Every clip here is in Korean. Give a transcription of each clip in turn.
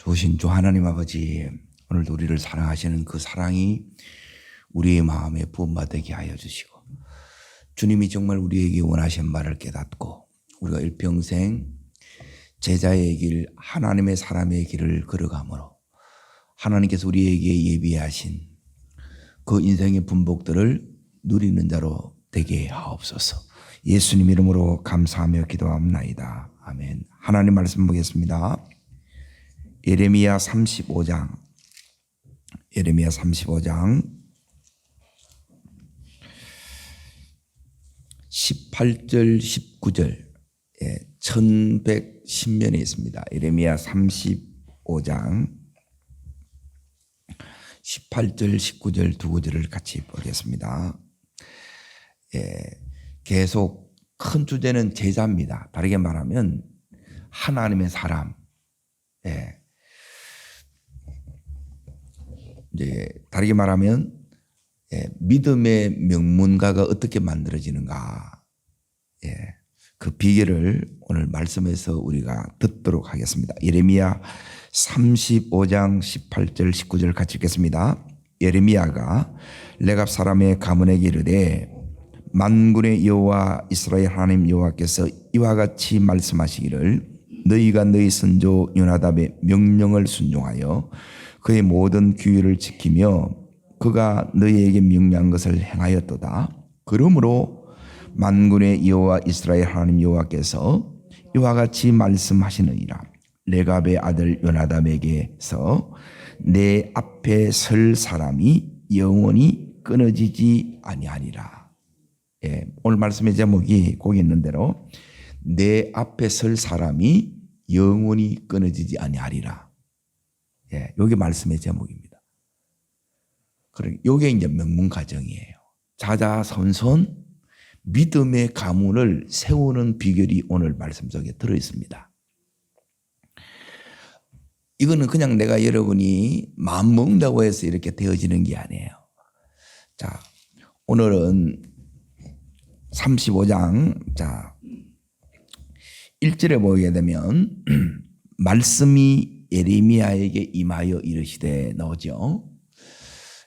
좋으신 주 하나님 아버지, 오늘도 우리를 사랑하시는 그 사랑이 우리의 마음에 부음받게 하여 주시고, 주님이 정말 우리에게 원하신 말을 깨닫고 우리가 일평생 제자의 길, 하나님의 사람의 길을 걸어가므로 하나님께서 우리에게 예비하신 그 인생의 분복들을 누리는 자로 되게 하옵소서. 예수님 이름으로 감사하며 기도합나이다. 아멘. 하나님 말씀 보겠습니다. 예레미야 35장 18절 19절 1110면에 있습니다. 예레미야 35장 18절 19절 두 구절을 같이 보겠습니다. 계속 큰 주제는 제자입니다. 다르게 말하면 하나님의 사람. 이제 다르게 말하면 믿음의 명문가가 어떻게 만들어지는가, 그 비결을 오늘 말씀에서 우리가 듣도록 하겠습니다. 예레미야 35장 18절 19절 같이 읽겠습니다. 예레미야가 레갑 사람의 가문에게 이르되 만군의 여호와 이스라엘 하나님 여호와께서 이와 같이 말씀하시기를 너희가 너희 선조 요나답의 명령을 순종하여 그의 모든 규율을 지키며 그가 너희에게 명령한 것을 행하였도다. 그러므로 만군의 여호와 이스라엘 하나님 여호와께서 이와 같이 말씀하시느니라. 레갑의 아들 요나답에게서 내 앞에 설 사람이 영원히 끊어지지 아니하니라. 오늘 말씀의 제목이 거기 있는 대로 내 앞에 설 사람이 영원히 끊어지지 아니하리라. 여기 말씀의 제목입니다. 이게 이제 명문 가정이에요. 자자손손 믿음의 가문을 세우는 비결이 오늘 말씀 속에 들어 있습니다. 이거는 그냥 내가 여러분이 마음 먹는다고 해서 이렇게 되어지는 게 아니에요. 자, 오늘은 35장 1절에 보게 되면 말씀이 예레미야에게 임하여 이르시되 나오죠.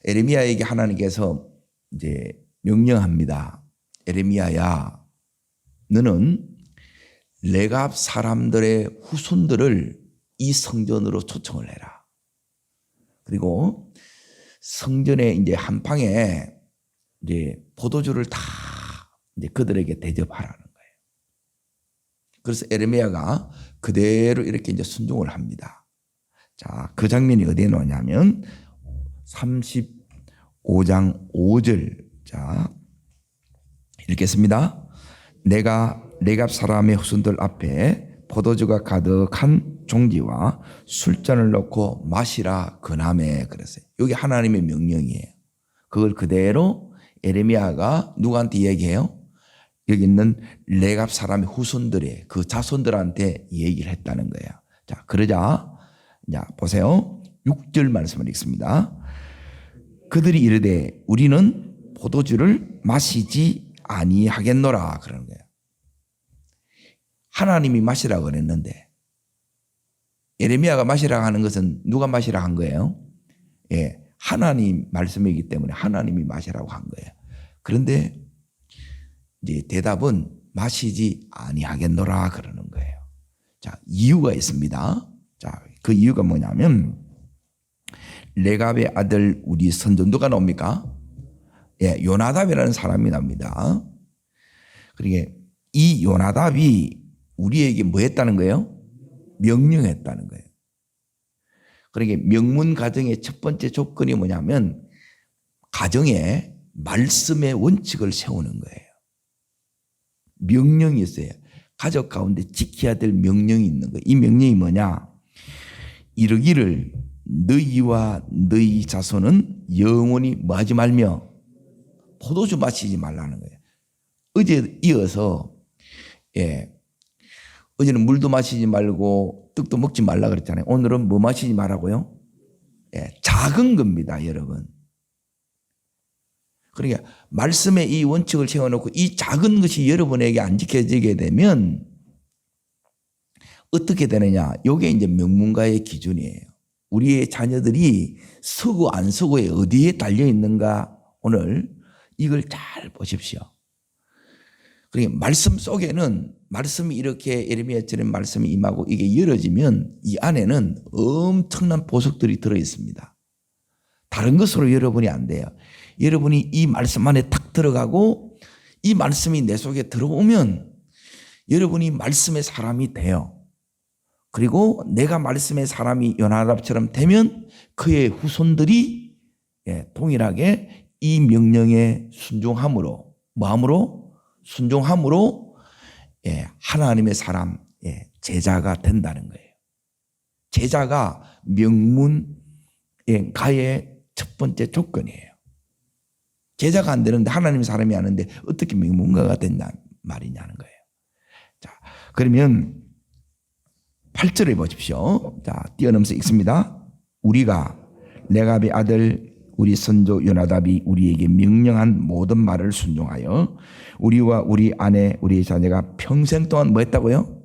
예레미야에게 하나님께서 이제 명령합니다. 예레미야야, 너는 레갑 사람들의 후손들을 이 성전으로 초청을 해라. 그리고 성전에 이제 한방에 이제 포도주를 다 이제 그들에게 대접하라는 거예요. 그래서 예레미야가 그대로 이렇게 이제 순종을 합니다. 자, 그 장면이 어디에 나오냐면 35장 5절. 자, 읽겠습니다. 내가 레갑 사람의 후손들 앞에 포도주가 가득한 종지와 술잔을 넣고 마시라 그나매 그랬어요. 여기 하나님의 명령이에요. 그걸 그대로 예레미야가 누구한테 얘기해요? 여기 있는 레갑 사람의 후손들의 그 자손들한테 얘기를 했다는 거예요. 자, 그러자 보세요. 6절 말씀을 읽습니다. 그들이 이르되 우리는 포도주를 마시지 아니하겠노라 그러는 거예요. 하나님이 마시라 그랬는데 예레미야가 마시라 하는 것은 누가 마시라 한 거예요? 하나님 말씀이기 때문에 하나님이 마시라고 한 거예요. 그런데 이제 대답은 마시지 아니하겠노라 그러는 거예요. 자, 이유가 있습니다. 자, 그 이유가 뭐냐면 레갑의 아들 우리 선조 누가 나옵니까? 요나답이라는 사람이 납니다. 그러니까 이 요나답이 우리에게 뭐 했다는 거예요? 명령했다는 거예요. 그러니까 명문 가정의 첫 번째 조건이 뭐냐면 가정에 말씀의 원칙을 세우는 거예요. 명령이 있어요. 가족 가운데 지켜야 될 명령이 있는 거예요. 이 명령이 뭐냐? 이르기를 너희와 너희 자손은 영원히 뭐 하지 말며 포도주 마시지 말라는 거예요. 어제 이어서 어제는 물도 마시지 말고 떡도 먹지 말라 그랬잖아요. 오늘은 뭐 마시지 말라고요? 작은 겁니다, 여러분. 그러니까 말씀의 이 원칙을 세워놓고 이 작은 것이 여러분에게 안 지켜지게 되면 어떻게 되느냐? 이게 이제 명문가의 기준이에요. 우리의 자녀들이 서고 안 서고에 어디에 달려 있는가? 오늘 이걸 잘 보십시오. 그러니까 말씀 속에는 말씀이 이렇게 예레미야처럼 말씀이 임하고 이게 열어지면 이 안에는 엄청난 보석들이 들어 있습니다. 다른 것으로 여러분이 안 돼요. 여러분이 이 말씀 안에 탁 들어가고 이 말씀이 내 속에 들어오면 여러분이 말씀의 사람이 돼요. 그리고 내가 말씀의 사람이 요나답처럼 되면 그의 후손들이 동일하게 이 명령에 순종함으로 마음으로 순종함으로 하나님의 사람 제자가 된다는 거예요. 제자가 명문가의 첫 번째 조건이에요. 제자가 안 되는데 하나님의 사람이 아는데 어떻게 명문가가 된다 말이냐는 거예요. 자, 그러면 8절에 보십시오. 자, 뛰어넘어서 읽습니다. 우리가 레갑의 아들 우리 선조 요나답이 우리에게 명령한 모든 말을 순종하여 우리와 우리 아내 우리 자녀가 평생 동안 뭐 했다고요?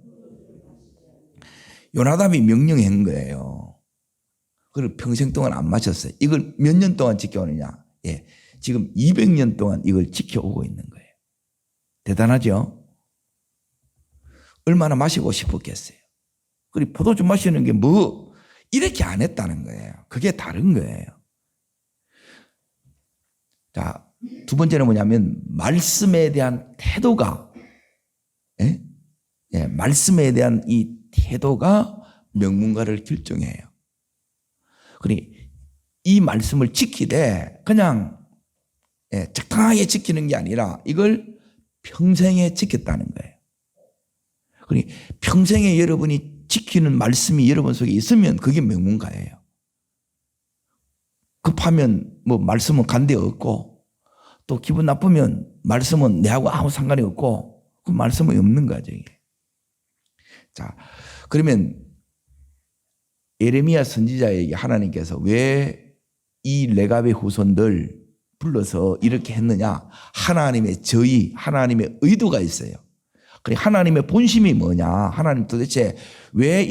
요나답이 명령한 거예요. 그걸 평생 동안 안 마쳤어요. 이걸 몇 년 동안 지켜오느냐? 지금 200년 동안 이걸 지켜오고 있는 거예요. 대단하죠? 얼마나 마시고 싶었겠어요. 그리고 포도주 마시는 게 뭐 이렇게 안 했다는 거예요. 그게 다른 거예요. 자, 두 번째는 뭐냐면 말씀에 대한 태도가 말씀에 대한 이 태도가 명문가를 결정해요. 그러니 이 말씀을 지키되 그냥 적당하게 지키는 게 아니라 이걸 평생에 지켰다는 거예요. 그러니 평생에 여러분이 지키는 말씀이 여러분 속에 있으면 그게 명문가예요. 급하면 뭐 말씀은 간데 없고 또 기분 나쁘면 말씀은 내하고 아무 상관이 없고 그 말씀은 없는 거죠. 이게. 자, 그러면 예레미야 선지자에게 하나님께서 왜 이 레갑의 후손들 불러서 이렇게 했느냐? 하나님의 저의, 하나님의 의도가 있어요. 그래 하나님의 본심이 뭐냐? 하나님 도대체 왜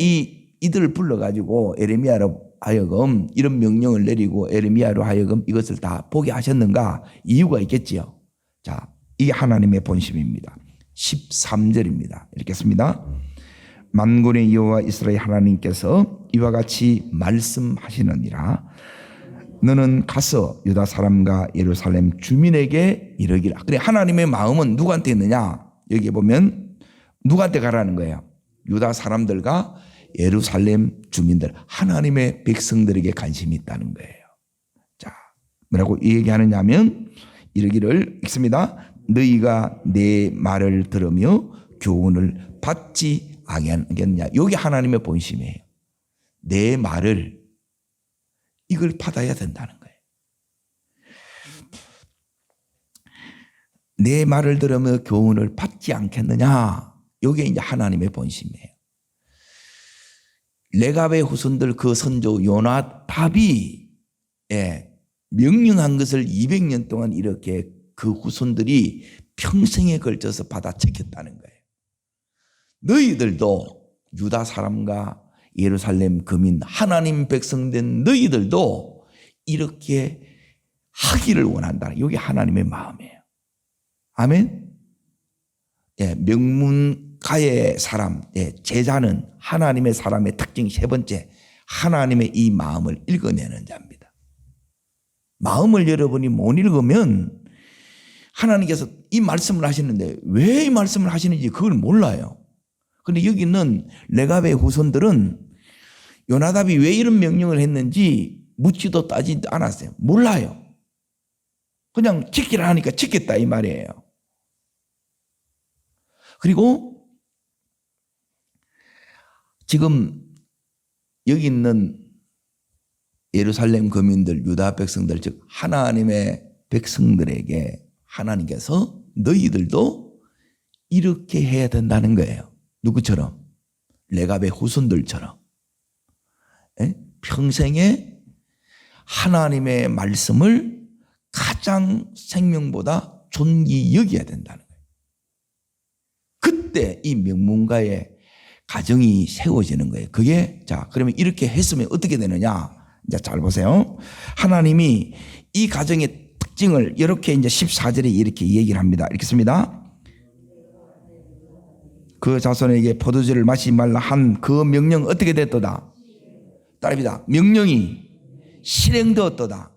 이들을 불러가지고 예레미야로 하여금 이런 명령을 내리고 예레미야로 하여금 이것을 다 보게 하셨는가? 이유가 있겠지요. 자, 이게 하나님의 본심입니다. 13절입니다. 읽겠습니다. 만군의 여호와 이스라엘 하나님께서 이와 같이 말씀하시느니라. 너는 가서 유다 사람과 예루살렘 주민에게 이르기라. 그래 하나님의 마음은 누구한테 있느냐? 여기 보면 누구한테 가라는 거예요? 유다 사람들과 예루살렘 주민들, 하나님의 백성들에게 관심이 있다는 거예요. 자, 뭐라고 얘기하느냐면 이르기를 읽습니다. 너희가 내 말을 들으며 교훈을 받지 아니하겠느냐. 여기 하나님의 본심이에요. 내 말을 이걸 받아야 된다는 거예요. 내 말을 들으며 교훈을 받지 않겠느냐. 이게 이제 하나님의 본심이에요. 레갑의 후손들 그 선조 요나답이 명령한 것을 200년 동안 이렇게 그 후손들이 평생에 걸쳐서 받아 지켰다는 거예요. 너희들도 유다 사람과 예루살렘 거민 하나님 백성된 너희들도 이렇게 하기를 원한다. 이게 하나님의 마음이에요. 아멘. 명문가의 사람, 제자는 하나님의 사람의 특징 세 번째, 하나님의 이 마음을 읽어내는 자입니다. 마음을 여러분이 못 읽으면 하나님께서 이 말씀을 하시는데 왜 이 말씀을 하시는지 그걸 몰라요. 그런데 여기 있는 레갑의 후손들은 요나답이 왜 이런 명령을 했는지 묻지도 따지도 않았어요. 몰라요. 그냥 지키라 하니까 지켰다 이 말이에요. 그리고 지금 여기 있는 예루살렘 거민들, 유다 백성들, 즉 하나님의 백성들에게 하나님께서 너희들도 이렇게 해야 된다는 거예요. 누구처럼? 레갑의 후손들처럼. 평생에 하나님의 말씀을 가장 생명보다 존귀 여겨야 된다는 거예요. 그때 이 명문가의 가정이 세워지는 거예요. 그게 자, 그러면 이렇게 했으면 어떻게 되느냐? 이제 잘 보세요. 하나님이 이 가정의 특징을 이렇게 이제 14절에 이렇게 얘기를 합니다. 이렇게 씁니다. 그 자손에게 포도주를 마시지 말라 한 그 명령 어떻게 됐도다? 따릅니다. 명령이 실행되었도다.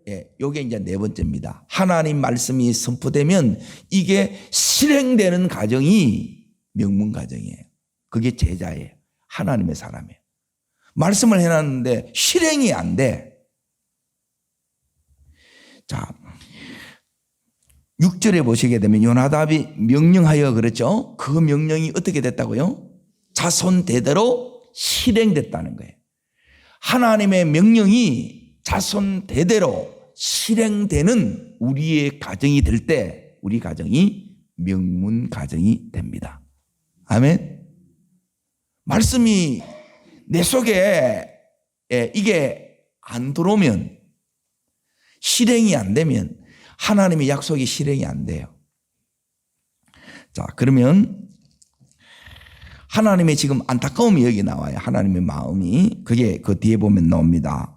예, 요게 이제 네 번째입니다. 하나님 말씀이 선포되면 이게 실행되는 가정이 명문 가정이에요. 그게 제자예요. 하나님의 사람이에요. 말씀을 해놨는데 실행이 안 돼. 자, 6절에 보시게 되면 요나답이 명령하여 그랬죠. 그 명령이 어떻게 됐다고요? 자손 대대로 실행됐다는 거예요. 하나님의 명령이 자손 대대로 실행되는 우리의 가정이 될 때 우리 가정이 명문 가정이 됩니다. 아멘. 말씀이 내 속에 이게 안 들어오면 실행이 안 되면 하나님의 약속이 실행이 안 돼요. 자, 그러면 하나님의 지금 안타까움이 여기 나와요. 하나님의 마음이. 그게 그 뒤에 보면 나옵니다.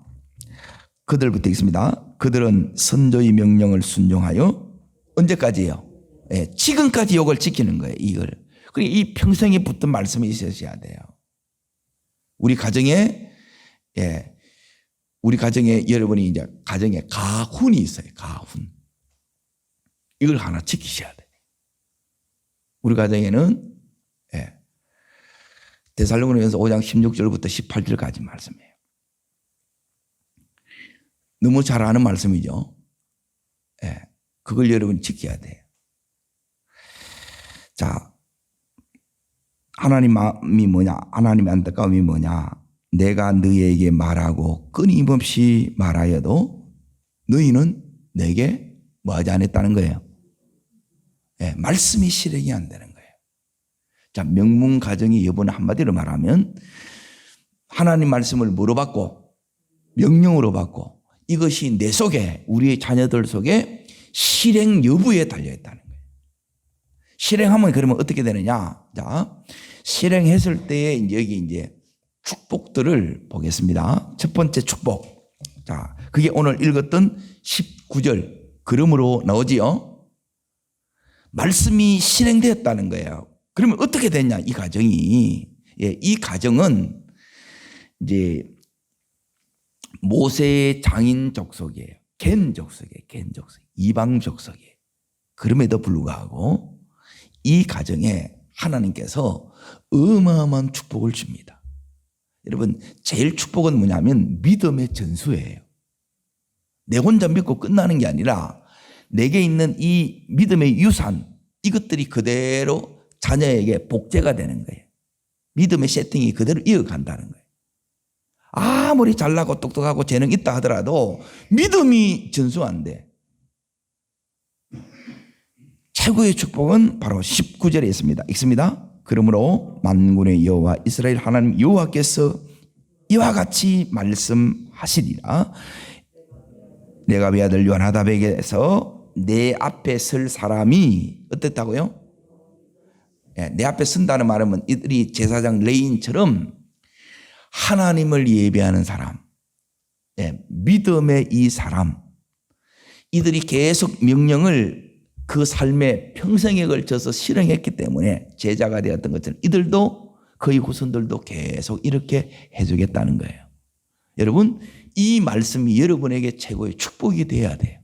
그들부터 있습니다. 그들은 선조의 명령을 순종하여 언제까지요? 예, 지금까지 이걸 지키는 거예요. 이걸. 그리고 이 평생에 붙은 말씀이 있어야 돼요. 우리 가정에 우리 가정에 여러분이 이제 가정에 가훈이 있어요. 가훈. 이걸 하나 지키셔야 돼요. 우리 가정에는 데살로니가서 5장 16절부터 18절까지 말씀이에요. 너무 잘 아는 말씀이죠. 그걸 여러분 지켜야 돼요. 자, 하나님 마음이 뭐냐? 하나님의 안타까움이 뭐냐? 내가 너희에게 말하고 끊임없이 말하여도 너희는 내게 뭐하지 않았다는 거예요. 말씀이 실행이 안 되는 거예요. 자, 명문 가정이 이번에 한마디로 말하면 하나님 말씀을 뭐로 받고 명령으로 받고 이것이 내 속에 우리의 자녀들 속에 실행 여부에 달려있다는 거예요. 실행하면 그러면 어떻게 되느냐? 자, 실행했을 때에 여기 이제 축복들을 보겠습니다. 첫 번째 축복. 자, 그게 오늘 읽었던 19절. 그러므로 나오지요. 말씀이 실행되었다는 거예요. 그러면 어떻게 됐냐? 이 가정이. 이 가정은 이제 모세의 장인 족속이에요. 겐 족속이에요. 겐 족속. 이방 족속이에요. 그럼에도 불구하고 이 가정에 하나님께서 어마어마한 축복을 줍니다. 여러분, 제일 축복은 뭐냐면 믿음의 전수예요. 내 혼자 믿고 끝나는 게 아니라 내게 있는 이 믿음의 유산, 이것들이 그대로 자녀에게 복제가 되는 거예요. 믿음의 세팅이 그대로 이어간다는 거예요. 아무리 잘나고 똑똑하고 재능 있다 하더라도 믿음이 전수 안 돼. 최고의 축복은 바로 19절에 있습니다. 읽습니다. 그러므로 만군의 여호와 이스라엘 하나님 여호와께서 이와 같이 말씀하시리라. 내가 외아들 요나답에게서 내 앞에 설 사람이 어땠다고요? 내 앞에 선다는 말은 이들이 제사장 레인처럼 하나님을 예배하는 사람, 믿음의 이 사람, 이들이 계속 명령을 그 삶에 평생에 걸쳐서 실행했기 때문에 제자가 되었던 것처럼 이들도 그의 후손들도 계속 이렇게 해주겠다는 거예요. 여러분, 이 말씀이 여러분에게 최고의 축복이 돼야 돼요.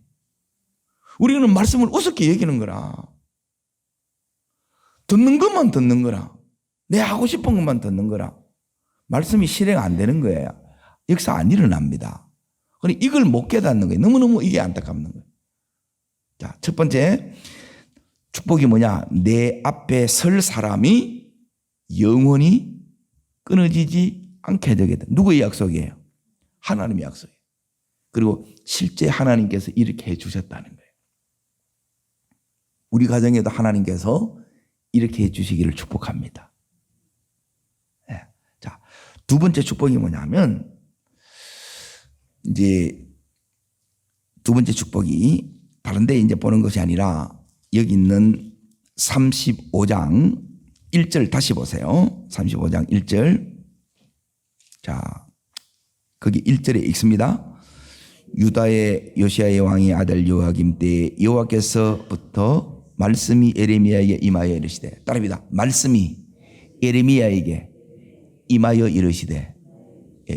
우리는 말씀을 우습게 여기는 거라. 듣는 것만 듣는 거라. 내 하고 싶은 것만 듣는 거라. 말씀이 실행 안 되는 거예요. 역사 안 일어납니다. 그러니 이걸 못 깨닫는 거예요. 너무너무 이게 안타깝는 거예요. 자, 첫 번째 축복이 뭐냐? 내 앞에 설 사람이 영원히 끊어지지 않게 되겠다. 누구의 약속이에요? 하나님의 약속이에요. 그리고 실제 하나님께서 이렇게 해주셨다는 거예요. 우리 가정에도 하나님께서 이렇게 해주시기를 축복합니다. 자, 두 번째 축복이 뭐냐면 이제 두 번째 축복이 다른 데 이제 보는 것이 아니라 여기 있는 35장 1절 다시 보세요. 35장 1절. 자, 거기 1절에 읽습니다. 유다의 요시야의 왕의 아들 요아김 때에 여호와께서부터 말씀이 에레미야에게 임하여 이르시되, 따라합니다. 말씀이 에레미야에게 임하여 이르시되,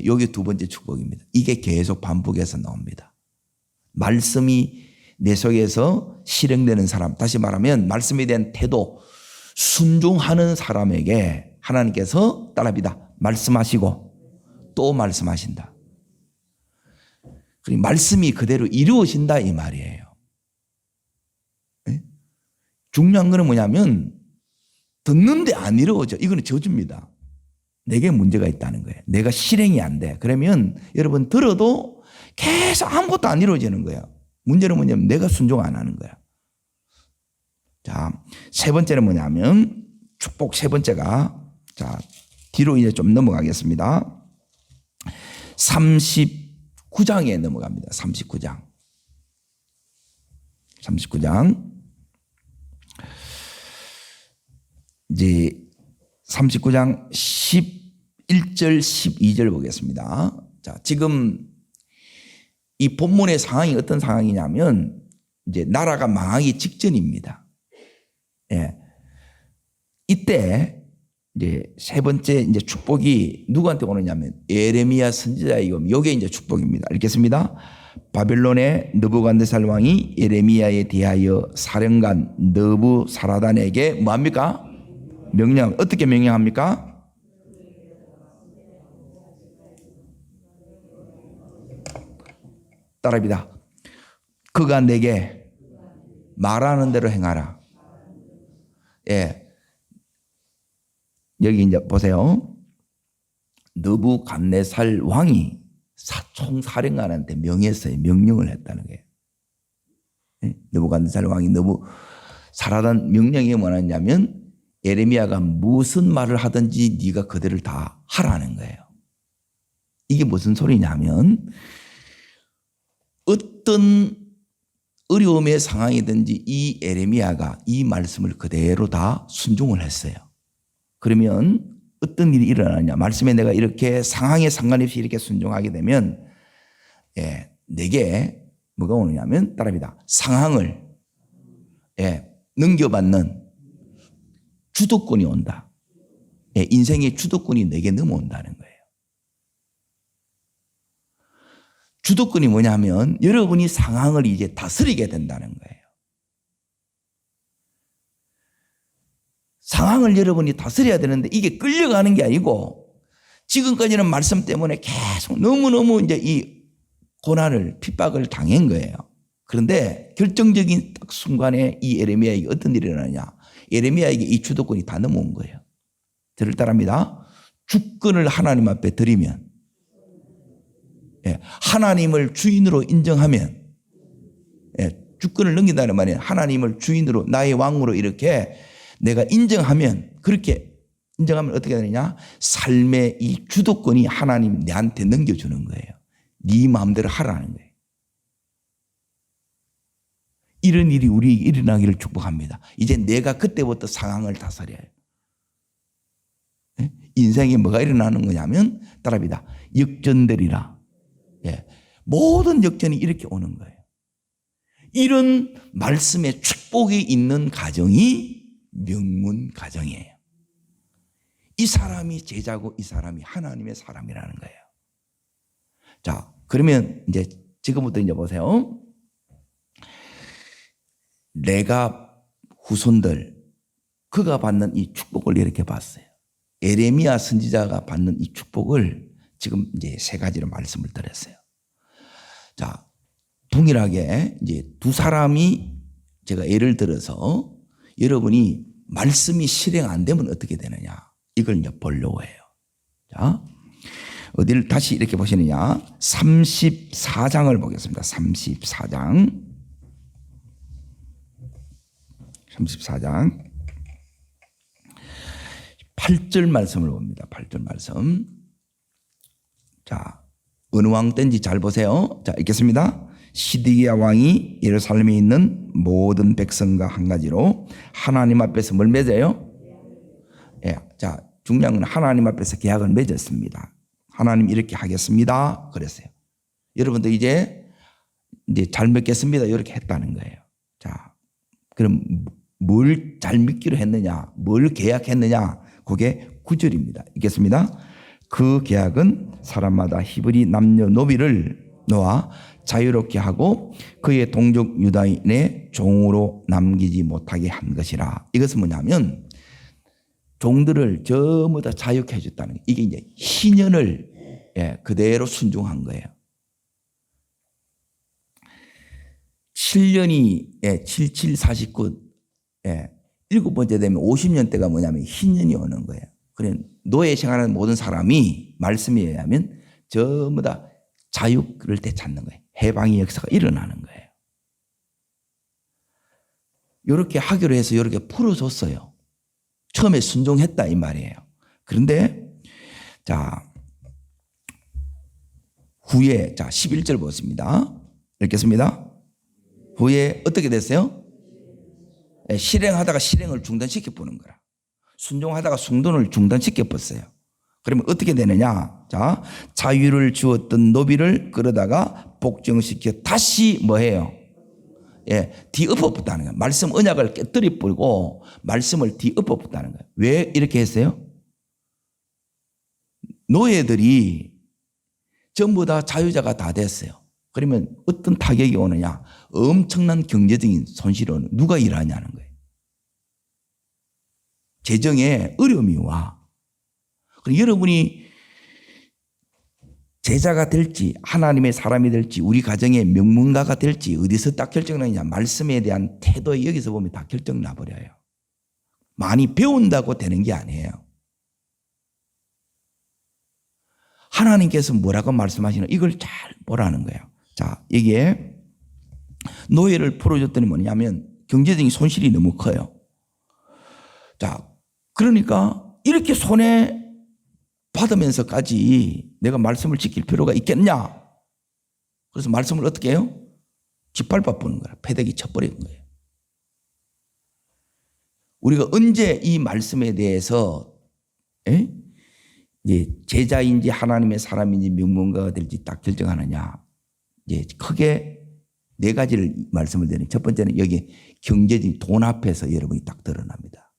여기 두 번째 축복입니다. 이게 계속 반복해서 나옵니다. 말씀이 내 속에서 실행되는 사람, 다시 말하면 말씀에 대한 태도, 순종하는 사람에게 하나님께서 따라합니다. 말씀하시고 또 말씀하신다. 그리고 말씀이 그대로 이루어진다 이 말이에요. 네? 중요한 거는 뭐냐면 듣는데 안 이루어져. 이거는 저주입니다. 내게 문제가 있다는 거예요. 내가 실행이 안 돼. 그러면 여러분 들어도 계속 아무것도 안 이루어지는 거예요. 문제는 뭐냐면 내가 순종 안 하는 거야. 자, 세 번째는 뭐냐면 축복 세 번째가, 자, 뒤로 이제 좀 넘어가겠습니다. 39장에 넘어갑니다. 39장. 이제 39장 11절, 12절 보겠습니다. 자, 지금 이 본문의 상황이 어떤 상황이냐면 이제 나라가 망하기 직전입니다. 예. 이때 이제 세 번째 이제 축복이 누구한테 오느냐면 예레미야 선지자이고, 요게 이제 축복입니다. 읽겠습니다. 바벨론의 느부갓네살 왕이 예레미야에 대하여 사령관 느부사라단에게 뭐합니까? 명령. 어떻게 명령합니까? 따라합니다. 그가 내게 말하는 대로 행하라. 예. 여기 이제 보세요. 느부갓네살 왕이 총사령관한테 명했어요. 명령을 했다는 거예요. 예? 느부갓네살 왕이 느부사라단 명령이 뭐냐면 예레미야가 무슨 말을 하든지 네가 그대를 다 하라는 거예요. 이게 무슨 소리냐면 어떤 어려움의 상황이든지 이 예레미야가 이 말씀을 그대로 다 순종을 했어요. 그러면 어떤 일이 일어나냐? 말씀에 내가 이렇게 상황에 상관없이 이렇게 순종하게 되면 내게 뭐가 오느냐면 따라합니다. 상황을 넘겨받는 주도권이 온다. 인생의 주도권이 내게 넘어온다는 거예요. 주도권이 뭐냐면 여러분이 상황을 이제 다스리게 된다는 거예요. 상황을 여러분이 다스려야 되는데 이게 끌려가는 게 아니고 지금까지는 말씀 때문에 계속 너무너무 이제 이 고난을 핍박을 당한 거예요. 그런데 결정적인 딱 순간에 이 예레미야에게 어떤 일이 일어나냐? 예레미야에게 이 주도권이 다 넘어온 거예요. 저를 따라합니다. 주권을 하나님 앞에 드리면, 하나님을 주인으로 인정하면, 주권을 넘긴다는 말이에요. 하나님을 주인으로 나의 왕으로 이렇게 내가 인정하면, 그렇게 인정하면 어떻게 되느냐? 삶의 이 주도권이 하나님 내한테 넘겨주는 거예요. 네 마음대로 하라는 거예요. 이런 일이 우리에게 일어나기를 축복합니다. 이제 내가 그때부터 상황을 다스려요. 인생에 뭐가 일어나는 거냐면 따라합니다. 역전되리라. 모든 역전이 이렇게 오는 거예요. 이런 말씀의 축복이 있는 가정이 명문 가정이에요. 이 사람이 제자고 이 사람이 하나님의 사람이라는 거예요. 자, 그러면 이제 지금부터 이제 보세요. 내가 후손들 그가 받는 이 축복을 이렇게 봤어요. 예레미야 선지자가 받는 이 축복을 지금 이제 세 가지로 말씀을 드렸어요. 자, 동일하게 이제 두 사람이 제가 예를 들어서 여러분이 말씀이 실행 안 되면 어떻게 되느냐 이걸 이제 보려고 해요. 자, 어디를 다시 이렇게 보시느냐? 34장을 보겠습니다. 34장 8절 말씀을 봅니다. 8절 말씀. 자, 어느 왕 때인지 잘 보세요. 자, 읽겠습니다. 시드기야 왕이 예루살렘에 있는 모든 백성과 한 가지로 하나님 앞에서 뭘 맺어요? 예, 자, 중요한 건 하나님 앞에서 계약을 맺었습니다. 하나님 이렇게 하겠습니다. 그랬어요. 여러분들 이제 잘 맺겠습니다. 이렇게 했다는 거예요. 자, 그럼 뭘 잘 믿기로 했느냐? 뭘 계약했느냐? 그게 9절입니다. 읽겠습니다. 그 계약은 사람마다 히브리 남녀노비를 놓아 자유롭게 하고 그의 동족 유다인의 종으로 남기지 못하게 한 것이라. 이것은 뭐냐면 종들을 전부 다 자유케 해줬다는 거예요. 이게 이제 희년을 그대로 순종한 거예요. 7년이 7749 일곱 번째 되면 50년대가 뭐냐면 희년이 오는 거예요. 그래 노예 생활하는 모든 사람이 말씀에 의하면 전부 다 자유를 되찾는 거예요. 해방의 역사가 일어나는 거예요. 이렇게 하기로 해서 이렇게 풀어줬어요. 처음에 순종했다 이 말이에요. 그런데 자 후에 자 11절 보겠습니다. 읽겠습니다. 후에 어떻게 됐어요? 실행하다가 실행을 중단시켜 보는 거라. 순종하다가 순종을 중단시켜 봤어요. 그러면 어떻게 되느냐? 자, 자유를 주었던 노비를 끌어다가 복종시켜 다시 뭐해요? 뒤엎어붙다는 거예요. 말씀 언약을 깨뜨려 버리고 말씀을 뒤엎어붙다는 거예요. 왜 이렇게 했어요? 노예들이 전부 다 자유자가 다 됐어요. 그러면 어떤 타격이 오느냐? 엄청난 경제적인 손실이 오는 누가 일하냐는 거예요. 재정에 어려움이 와. 그럼 여러분이 제자가 될지 하나님의 사람이 될지 우리 가정의 명문가가 될지 어디서 딱 결정나느냐? 말씀에 대한 태도에 여기서 보면 다 결정 나버려요. 많이 배운다고 되는 게 아니에요. 하나님께서 뭐라고 말씀하시나 이걸 잘 보라는 거예요. 자, 이게 노예를 풀어줬더니 뭐냐면 경제적인 손실이 너무 커요. 자, 그러니까 이렇게 손해 받으면서까지 내가 말씀을 지킬 필요가 있겠냐? 그래서 말씀을 어떻게 해요? 짓밟아 보는 거야. 패대기 쳐버리는 거예요. 우리가 언제 이 말씀에 대해서 이제 제자인지 하나님의 사람인지 명문가가 될지 딱 결정하느냐? 이제 크게 네 가지를 말씀을 드리는 첫 번째는 여기 경제적인 돈 앞에서 여러분이 딱 드러납니다.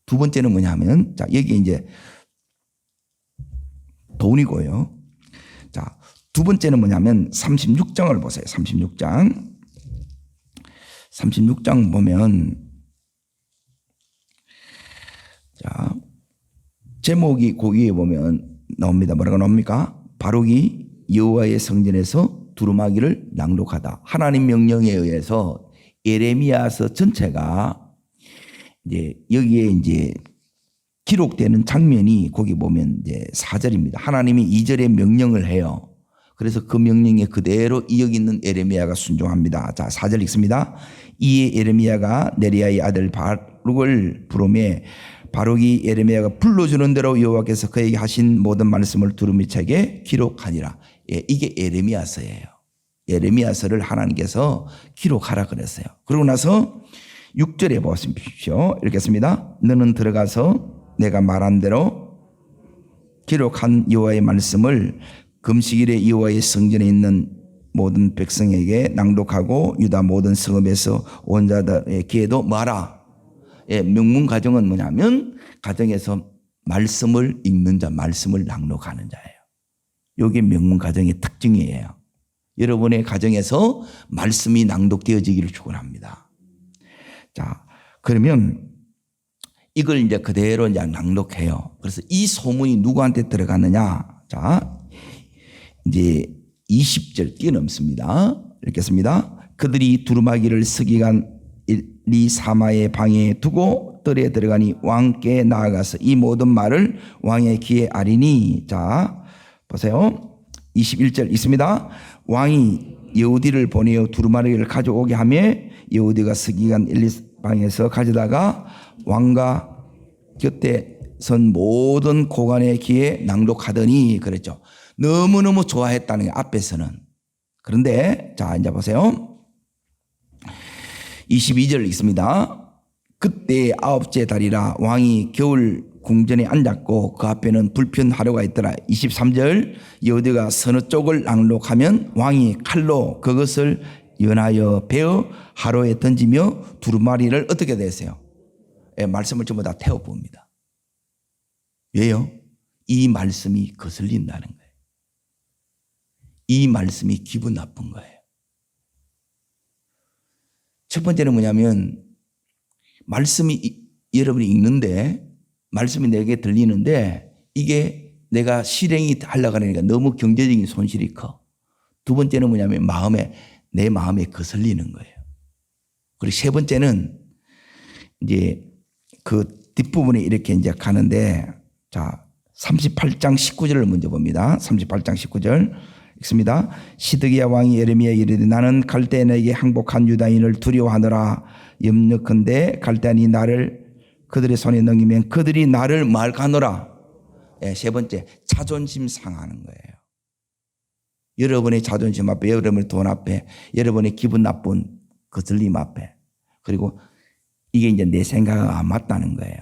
두 번째는 뭐냐면 자 여기 이제 돈이고요. 자, 두 번째는 뭐냐면 36장을 보세요. 36장 보면 자 제목이 거기에 보면 나옵니다. 뭐라고 나옵니까? 바룩이 여호와의 성전에서 두루마기를 낭독하다. 하나님 명령에 의해서 예레미야서 전체가 이제 여기에 이제 기록되는 장면이 거기 보면 이제 4절입니다. 하나님이 2절에 명령을 해요. 그래서 그 명령에 그대로 여기 있는 예레미야가 순종합니다. 자, 4절 읽습니다. 이에 예레미야가 네리야의 아들 바룩을 부르매 바룩이 예레미야가 불러주는 대로 여호와께서 그에게 하신 모든 말씀을 두루미 책에 기록하니라. 이게 예레미야서예요. 예레미야서를 하나님께서 기록하라 그랬어요. 그러고 나서 6절에 보십시오. 읽겠습니다. 너는 들어가서 내가 말한 대로 기록한 여호와의 말씀을 금식일에 여호와의 성전에 있는 모든 백성에게 낭독하고 유다 모든 성읍에서 온 자들의 귀에도 말하라. 명문 가정은 뭐냐면 가정에서 말씀을 읽는 자, 말씀을 낭독하는 자예요. 이게 명문 가정의 특징이에요. 여러분의 가정에서 말씀이 낭독되어지기를 축원합니다. 자, 그러면 이걸 이제 그대로 이제 낭독해요. 그래서 이 소문이 누구한테 들어갔느냐? 자, 이제 20절 뛰어넘습니다. 읽겠습니다. 그들이 두루마기를 서기관 리사마의 방에 두고 뜰에 들어가니 왕께 나아가서 이 모든 말을 왕의 귀에 아리니. 자, 보세요. 21절 있습니다. 왕이 여우디를 보내어 두루마기를 가져오게 하며 여우디가 서기관 방에서 가져다가 왕과 곁에 선 모든 고관의 귀에 낭독하더니 그랬죠. 너무너무 좋아했다는 게 앞에서는. 그런데 자 이제 보세요. 22절 있습니다. 그때 아홉째 달이라 왕이 겨울 궁전에 앉았고 그 앞에는 불편 하루가 있더라. 23절 여호디가 서너 쪽을 낭록하면 왕이 칼로 그것을 연하여 베어 하루에 던지며 두루마리를 어떻게 되세요? 예, 말씀을 전부 다 태워봅니다. 왜요? 이 말씀이 거슬린다는 거예요. 이 말씀이 기분 나쁜 거예요. 첫 번째는 뭐냐면 말씀이 여러분이 읽는데 말씀이 내게 들리는데 이게 내가 실행이 하려고 하니까 너무 경제적인 손실이 커. 두 번째는 뭐냐면 내 마음에 거슬리는 거예요. 그리고 세 번째는 이제 그 뒷부분에 이렇게 이제 가는데 자 38장 19절을 먼저 봅니다. 38장 19절 읽습니다. 시드기야 왕이 예레미야에 이르되 나는 갈대아인에게 항복한 유다인을 두려워하노라. 염려컨대 갈대아인이 나를 그들의 손에 넘기면 그들이 나를 말가노라. 네, 세 번째 자존심 상하는 거예요. 여러분의 자존심 앞에, 여러분의 돈 앞에, 여러분의 기분 나쁜 거슬림 앞에, 그리고 이게 이제 내 생각이 안 맞다는 거예요.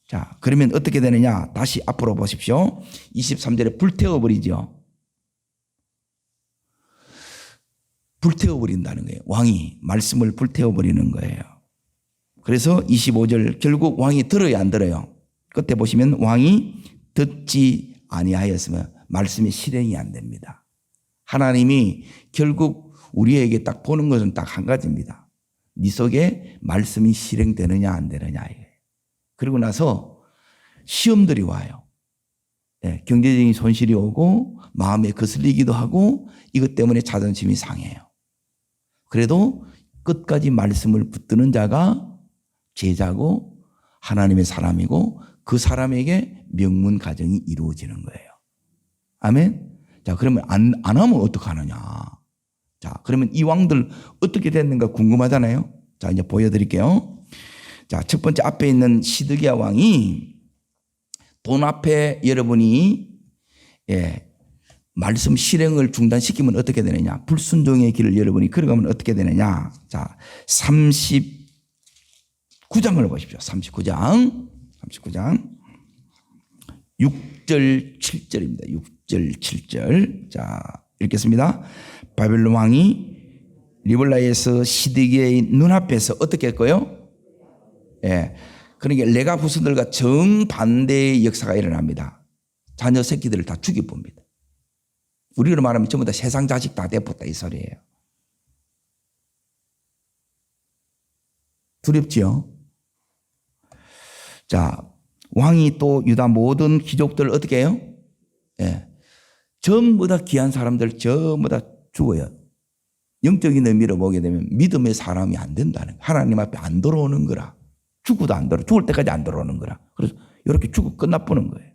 자, 그러면 어떻게 되느냐? 다시 앞으로 보십시오. 23절에 불태워버리죠. 불태워버린다는 거예요. 왕이 말씀을 불태워버리는 거예요. 그래서 25절 결국 왕이 들어야 안 들어요? 끝에 보시면 왕이 듣지 아니하였으면 말씀이 실행이 안 됩니다. 하나님이 결국 우리에게 딱 보는 것은 딱 한 가지입니다. 네 속에 말씀이 실행되느냐 안 되느냐. 그리고 나서 시험들이 와요. 네, 경제적인 손실이 오고 마음에 거슬리기도 하고 이것 때문에 자존심이 상해요. 그래도 끝까지 말씀을 붙드는 자가 제자고 하나님의 사람이고 그 사람에게 명문 가정이 이루어지는 거예요. 아멘. 자, 그러면 안 하면 어떡하느냐. 자, 그러면 이 왕들 어떻게 됐는가 궁금하잖아요. 자, 이제 보여드릴게요. 자, 첫 번째 앞에 있는 시드기야 왕이 돈 앞에 여러분이 말씀 실행을 중단시키면 어떻게 되느냐. 불순종의 길을 여러분이 걸어가면 어떻게 되느냐. 자, 39장을 보십시오. 39장 6절 7절입니다. 6절 7절. 자, 읽겠습니다. 바벨론 왕이 리블라에서 시드기야의 눈앞에서 어떻게 했고요? 예. 그러니까 레가 후손들과 정반대의 역사가 일어납니다. 자녀 새끼들을 다 죽여봅니다. 우리로 말하면 전부 다 세상 자식 다 내pos다 이 소리예요. 두렵지요? 자, 왕이 또 유다 모든 귀족들을 어떻게 해요? 예. 전부 다 귀한 사람들 전부 다 죽어요. 영적인 의미로 보게 되면 믿음의 사람이 안 된다는 거예요. 하나님 앞에 안 들어오는 거라. 죽어도 안 들어. 죽을 때까지 안 들어오는 거라. 그래서 이렇게 죽고 끝나보는 거예요.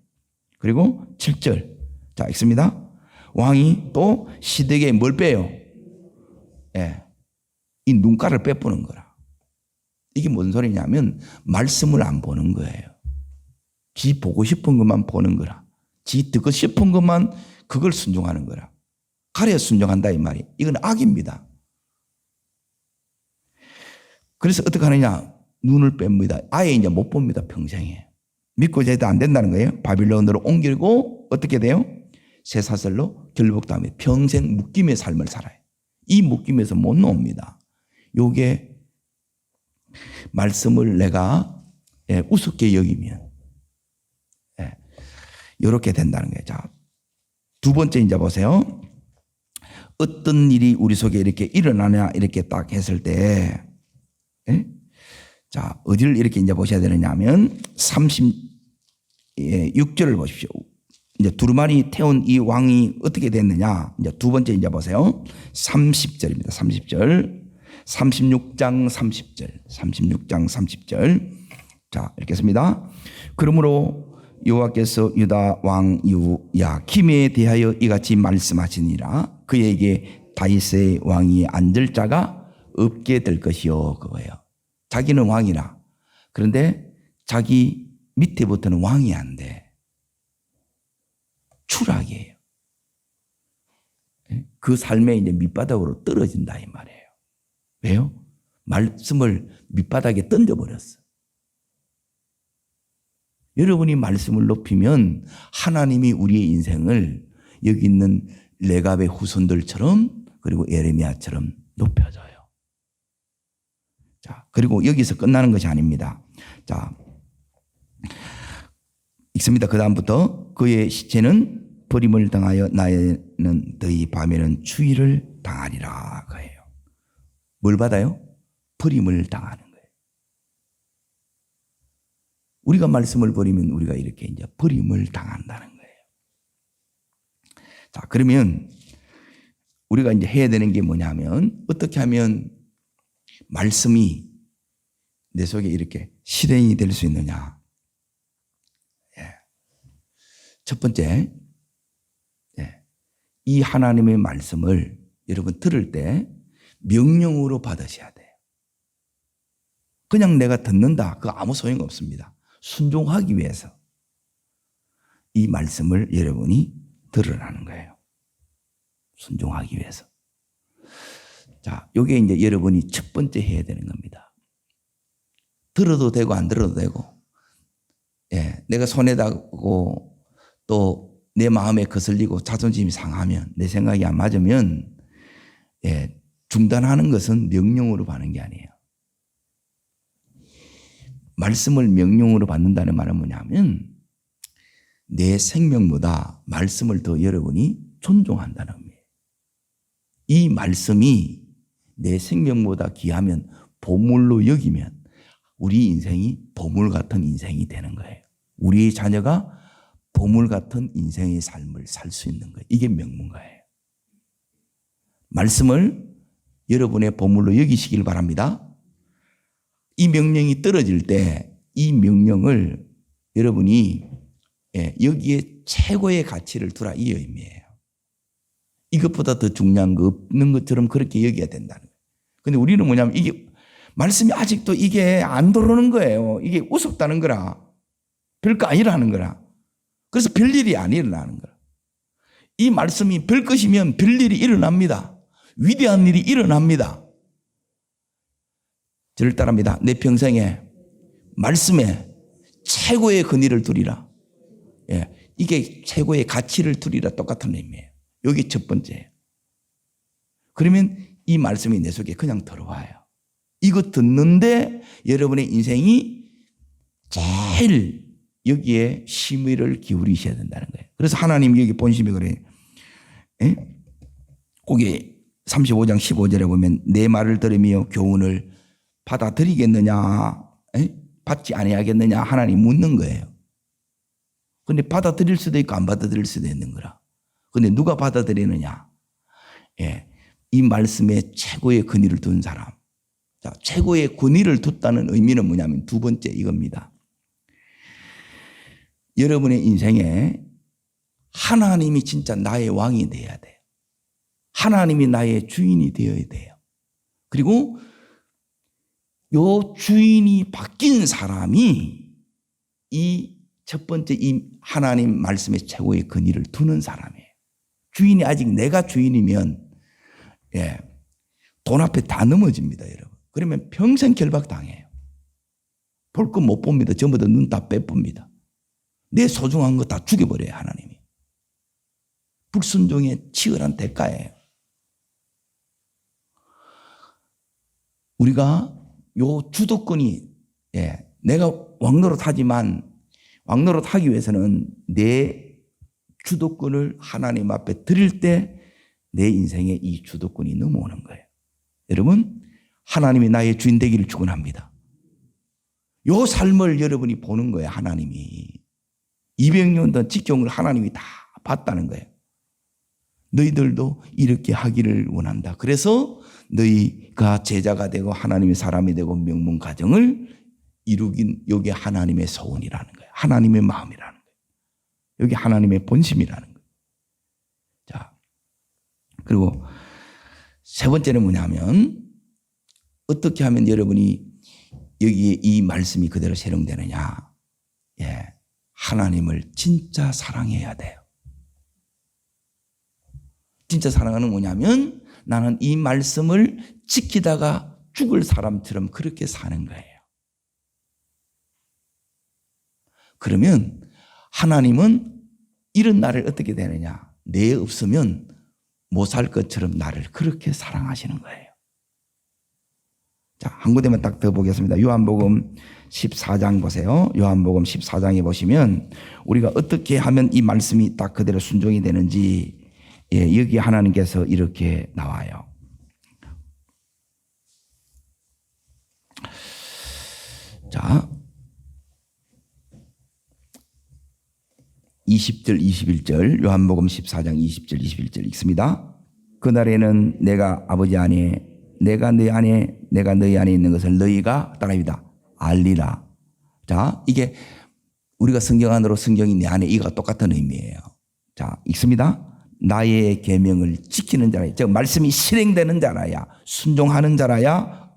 그리고 7절. 자, 읽습니다. 왕이 또 시드기야에 뭘 빼요? 예. 이 눈가를 빼보는 거라. 이게 뭔 소리냐면 말씀을 안 보는 거예요. 지 보고 싶은 것만 보는 거라. 지 듣고 싶은 것만 그걸 순종하는 거라. 가려 순종한다 이 말이. 이건 악입니다. 그래서 어떻게 하느냐? 눈을 뺍니다. 아예 이제 못 봅니다. 평생에. 믿고 제도 안 된다는 거예요. 바빌론으로 옮기고 어떻게 돼요? 쇠사슬로 결복당하며 평생 묶임의 삶을 살아요. 이 묶임에서 못 나옵니다. 요게 말씀을 내가 우습게 여기면 이렇게 된다는 거예요. 자, 두 번째 이제 보세요. 어떤 일이 우리 속에 이렇게 일어나냐 이렇게 딱 했을 때, 자, 어디를 이렇게 이제 보셔야 되느냐 하면 36절을 보십시오. 이제 두루마리 태운 이 왕이 어떻게 됐느냐. 이제 두 번째 이제 보세요. 30절입니다. 30절. 36장 30절. 36장 30절. 자, 읽겠습니다. 그러므로 여호와께서 유다 왕 요야김에 대하여 이같이 말씀하시니라. 그에게 다윗의 왕이 앉을 자가 없게 될 것이요. 그거예요. 자기는 왕이라. 그런데 자기 밑에부터는 왕이 안 돼. 추락이에요. 그 삶에 이제 밑바닥으로 떨어진다 이 말이에요. 왜요? 말씀을 밑바닥에 던져버렸어. 여러분이 말씀을 높이면 하나님이 우리의 인생을 여기 있는 레갑의 후손들처럼 그리고 예레미야처럼 높여줘요. 자, 그리고 여기서 끝나는 것이 아닙니다. 자, 읽습니다. 그 다음부터 그의 시체는 버림을 당하여 나에는 너희 밤에는 추위를 당하리라 그래요. 뭘 받아요? 버림을 당하는 거예요. 우리가 말씀을 버리면 우리가 이렇게 이제 버림을 당한다는 거예요. 자, 그러면 우리가 이제 해야 되는 게 뭐냐면 어떻게 하면 말씀이 내 속에 이렇게 실행이 될 수 있느냐. 첫 번째, 이 하나님의 말씀을 여러분 들을 때 명령으로 받으셔야 돼요. 그냥 내가 듣는다. 그거 아무 소용 없습니다. 순종하기 위해서 이 말씀을 여러분이 들으라는 거예요. 순종하기 위해서. 자, 요게 이제 여러분이 첫 번째 해야 되는 겁니다. 들어도 되고 안 들어도 되고, 내가 손해다고 또 내 마음에 거슬리고 자존심이 상하면, 내 생각이 안 맞으면, 중단하는 것은 명령으로 받는 게 아니에요. 말씀을 명령으로 받는다는 말은 뭐냐면 내 생명보다 말씀을 더 여러분이 존중한다는 의미예요. 이 말씀이 내 생명보다 귀하면 보물로 여기면 우리 인생이 보물 같은 인생이 되는 거예요. 우리의 자녀가 보물 같은 인생의 삶을 살 수 있는 거예요. 이게 명문가예요. 말씀을 여러분의 보물로 여기시길 바랍니다. 이 명령이 떨어질 때 이 명령을 여러분이 여기에 최고의 가치를 두라 이 의미예요. 이것보다 더 중요한 거 없는 것처럼 그렇게 여겨야 된다는 거예요. 그런데 우리는 뭐냐면 이게 말씀이 아직도 이게 안 들어오는 거예요. 이게 우습다는 거라. 별거 아니라는 거라. 그래서 별일이 안 일어나는 거라. 이 말씀이 별 것이면 별일이 일어납니다. 위대한 일이 일어납니다. 저를 따릅니다. 내 평생에 말씀에 최고의 근위를 두리라. 이게 최고의 가치를 두리라 똑같은 의미예요. 여기 첫 번째예요. 그러면 이 말씀이 내 속에 그냥 들어와요. 이거 듣는데 여러분의 인생이 제일 여기에 심의를 기울이셔야 된다는 거예요. 그래서 하나님 여기 본심이 그래요. 거기 35장 15절에 보면 내 말을 들으며 교훈을 받아들이겠느냐, 받지 아니하겠느냐 하나님 묻는 거예요. 그런데 받아들일 수도 있고 안 받아들일 수도 있는 거라. 그런데 누가 받아들이느냐? 이 말씀에 최고의 권위를 둔 사람. 자, 최고의 권위를 뒀다는 의미는 뭐냐면 두 번째 이겁니다. 여러분의 인생에 하나님이 진짜 나의 왕이 되어야 돼요. 하나님이 나의 주인이 되어야 돼요. 그리고 요 주인이 바뀐 사람이 이 첫 번째 이 하나님 말씀의 최고의 권위를 두는 사람이에요. 주인이 아직 내가 주인이면 돈 앞에 다 넘어집니다, 여러분. 그러면 평생 결박당해요. 볼 거 못 봅니다. 전부 다 눈 다 빼봅니다. 내 소중한 거 다 죽여버려요, 하나님이. 불순종의 치열한 대가예요. 우리가 요 주도권이 내가 왕노릇하지만 왕노릇하기 위해서는 내 주도권을 하나님 앞에 드릴 때 내 인생에 이 주도권이 넘어오는 거예요. 여러분, 하나님이 나의 주인 되기를 축원합니다. 요 삶을 여러분이 보는 거예요, 하나님이. 200년 전 직경을 하나님이 다 봤다는 거예요. 너희들도 이렇게 하기를 원한다. 그래서 너희가 제자가 되고 하나님의 사람이 되고 명문 가정을 이루긴 여기 하나님의 소원이라는 거예요. 하나님의 마음이라는 거예요. 여기 하나님의 본심이라는 거예요. 자, 그리고 세 번째는 뭐냐면 어떻게 하면 여러분이 여기에 이 말씀이 그대로 실행되느냐. 하나님을 진짜 사랑해야 돼요. 진짜 사랑하는 뭐냐면 나는 이 말씀을 지키다가 죽을 사람처럼 그렇게 사는 거예요. 그러면 하나님은 이런 나를 어떻게 되느냐? 내 없으면 못 살 것처럼 나를 그렇게 사랑하시는 거예요. 자, 한 군데만 딱 더 보겠습니다. 요한복음 14장 보세요. 요한복음 14장에 보시면 우리가 어떻게 하면 이 말씀이 딱 그대로 순종이 되는지, 여기 하나님께서 이렇게 나와요. 자, 20절 21절 요한복음 14장 20절 21절 읽습니다. 그날에는 내가 아버지 안에, 내가 너희 안에, 내가 너희 안에 있는 것을 너희가 따라합니다. 알리라. 자, 이게 우리가 성경 안으로 성경이 내 안에, 이가 똑같은 의미예요. 자, 읽습니다. 나의 계명을 지키는 자라야, 즉 말씀이 실행되는 자라야, 순종하는 자라야.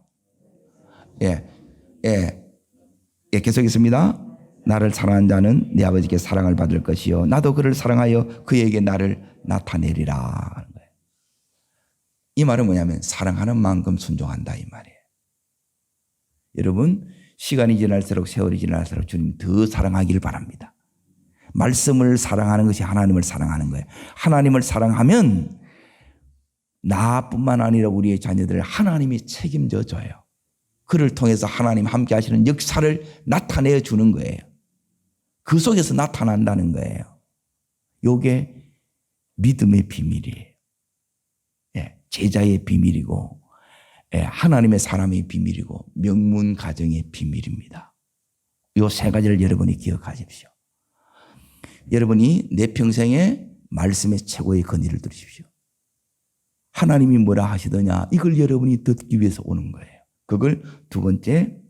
계속 있습니다. 나를 사랑하는 자는 내 아버지께 사랑을 받을 것이요 나도 그를 사랑하여 그에게 나를 나타내리라. 이 말은 뭐냐면 사랑하는 만큼 순종한다 이 말이에요. 여러분, 시간이 지날수록, 세월이 지날수록 주님 더 사랑하기를 바랍니다. 말씀을 사랑하는 것이 하나님을 사랑하는 거예요. 하나님을 사랑하면 나뿐만 아니라 우리의 자녀들을 하나님이 책임져 줘요. 그를 통해서 하나님 함께 하시는 역사를 나타내 주는 거예요. 그 속에서 나타난다는 거예요. 이게 믿음의 비밀이에요. 제자의 비밀이고, 하나님의 사람의 비밀이고, 명문 가정의 비밀입니다. 이 세 가지를 여러분이 기억하십시오. 여러분이 내 평생에 말씀의 최고의 권위를 들으십시오. 하나님이 뭐라 하시더냐, 이걸 여러분이 듣기 위해서 오는 거예요. 그걸 두 번째,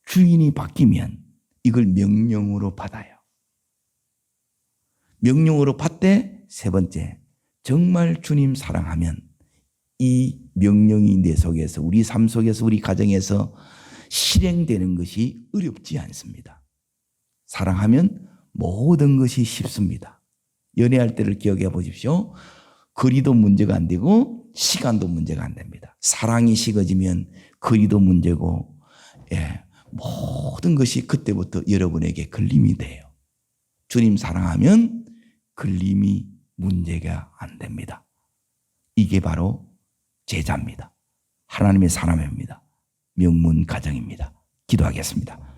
주인이 바뀌면 이걸 명령으로 받아요. 명령으로 받되, 세 번째, 정말 주님 사랑하면 이 명령이 내 속에서, 우리 삶 속에서, 우리 가정에서 실행되는 것이 어렵지 않습니다. 사랑하면 모든 것이 쉽습니다. 연애할 때를 기억해 보십시오. 거리도 문제가 안 되고 시간도 문제가 안 됩니다. 사랑이 식어지면 거리도 문제고, 모든 것이 그때부터 여러분에게 걸림이 돼요. 주님 사랑하면 걸림이 문제가 안 됩니다. 이게 바로 제자입니다. 하나님의 사람입니다. 명문 가정입니다. 기도하겠습니다.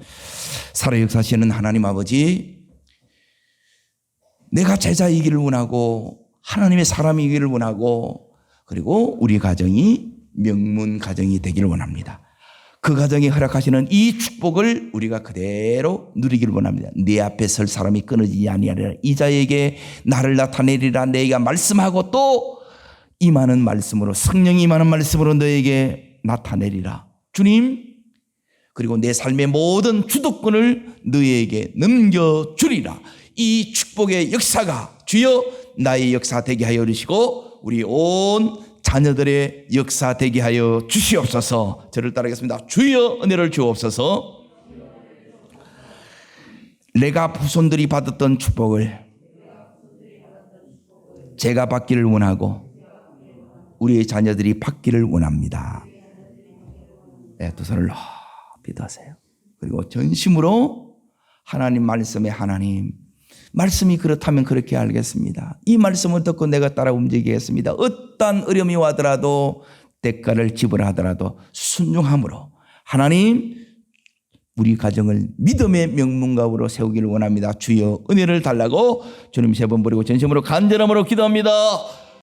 살아 역사하시는 하나님 아버지, 내가 제자이기를 원하고 하나님의 사람이기를 원하고, 그리고 우리 가정이 명문 가정이 되기를 원합니다. 그 가정에 허락하시는 이 축복을 우리가 그대로 누리기를 원합니다. 내 앞에 설 사람이 끊어지지 아니하리라. 이자에게 나를 나타내리라. 내가 말씀하고 또 임하는 말씀으로, 성령이 임하는 말씀으로 너에게 나타내리라. 주님, 그리고 내 삶의 모든 주도권을 너에게 넘겨주리라. 이 축복의 역사가 주여 나의 역사 되게 하여 주시고 우리 온 자녀들의 역사 되게 하여 주시옵소서. 저를 따르겠습니다. 주여 은혜를 주옵소서. 내가 후손들이 받았던 축복을 제가 받기를 원하고 우리의 자녀들이 받기를 원합니다. 두 손을 높이 드세요. 그리고 전심으로 하나님 말씀에, 하나님 말씀이 그렇다면 그렇게 알겠습니다. 이 말씀을 듣고 내가 따라 움직이겠습니다. 어떠한 어려움이 와더라도, 대가를 지불하더라도 순종함으로 하나님 우리 가정을 믿음의 명문가으로 세우기를 원합니다. 주여 은혜를 달라고 주님 세 번 부르고 전심으로 간절함으로 기도합니다.